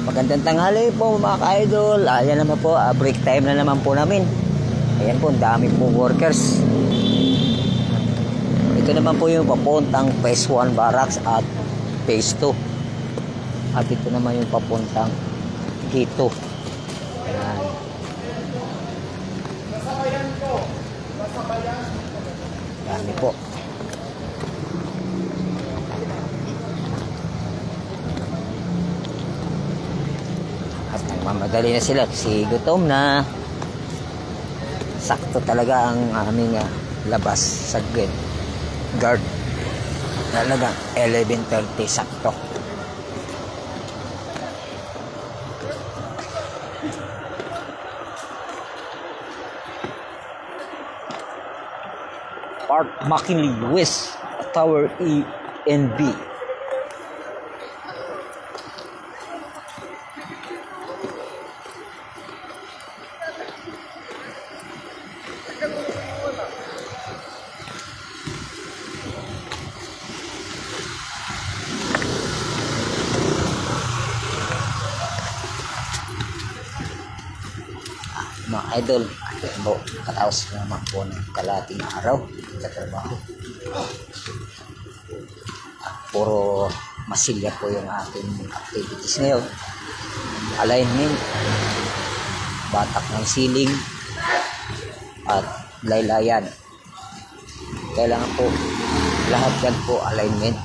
Magandang tanghali po mga ka-idol. Ayan naman po, break time na naman po namin. Ayan po, ang dami po workers. Ito naman po yung papuntang Phase 1 Barracks at Phase 2. At ito naman yung papuntang Gate 2. Ayan. Dami po. At nagmamadali na sila kasi gutom na. Sakto talaga ang aming labas sa gate guard. Talagang 11:30 sakto. Park McKinley West, Tower E and B. Mga idol, katapos naman po ng kalating araw sa trabaho. Puro masilya po yung ating activities ngayon. Alignment, batak ng ceiling, at laylayan. Kailangan po lahat yan po alignment.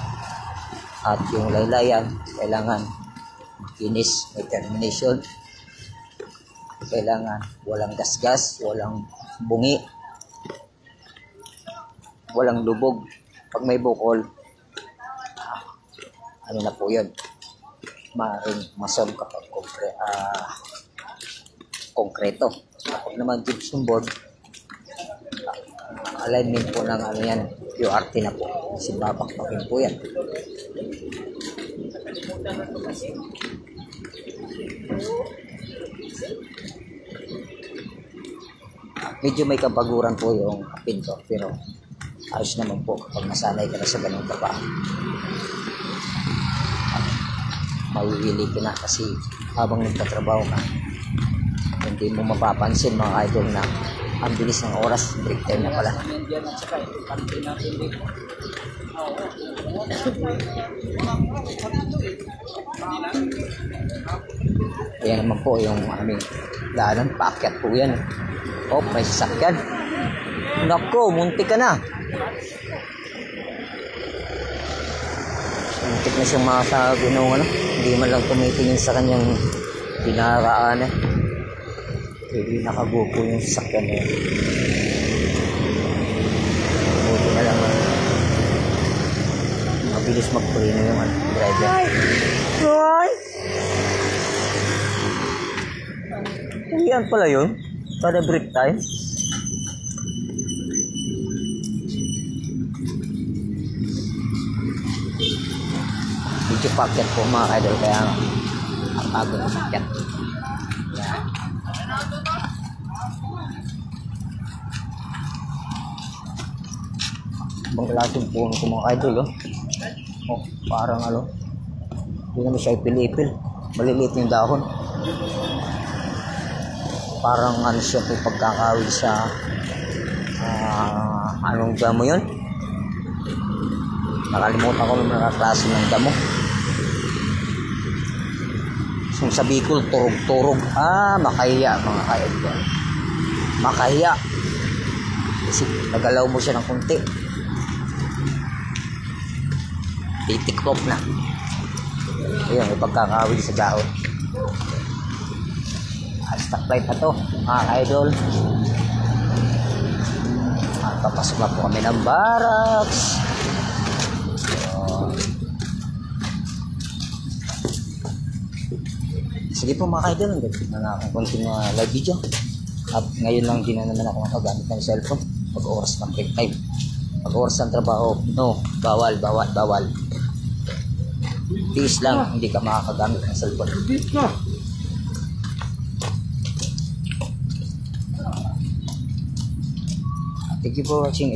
At yung laylayan, kailangan makinis, may termination. Kailangan walang gasgas, walang bungi, walang lubog. Pag may bukol, ano na po yun, maaaring masolve kapag konkreto. Kapag naman gypsum board, alignment po ng ano yan, QRT na po, kasi babakbakin po yan. Medyo may kabaguran po yung pinto, pero ayos naman po kapag nasanay ka na sa ganung trabaho. Mawili ka na kasi habang nagtatrabaho ka, hindi mo mapapansin mga idol na ang bilis ng oras, break time na pala. Ayan naman po yung aming daanan, paakyat po yan. Oh, may sasakyan. Nako, muntik ka na. Muntik na siyang makasabi ng ano. Hindi man lang tumitingin sa kanyang binaraan eh. Hindi nakagupo yung sasakyan eh. Buti na lang mabilis mag-preno yung driver. Yan pala yun. Para break time. Medyo packet po mga idol, kaya ang pagod na packet. Yan. Ibang klaseng po ko mga idol, oh. Oh, parang ano, hindi naman siya ipil-ipil. Maliliit yung dahon. Parang ano siya po pagkakawin sa anong damo yun? Nakalimutan ko ng mga klase ng damo. Kung sa Bicol, turog-turog. Makahiya mga kaidol. Makahiya. Kasi nagalaw mo siya ng kunti. Titik-top na. Ayun, may pagkakawin sa dahon. Stoplight na to mga idol. At papasok na po kami ng barracks. So, sige po mga idol, nagdating na akong konting live video. At ngayon lang din na naman ako makagamit ng cellphone pag oras ng break time. Pag oras ng trabaho, no, bawal. Tiis lang, hindi ka makakagamit ng cellphone. Thank you for watching.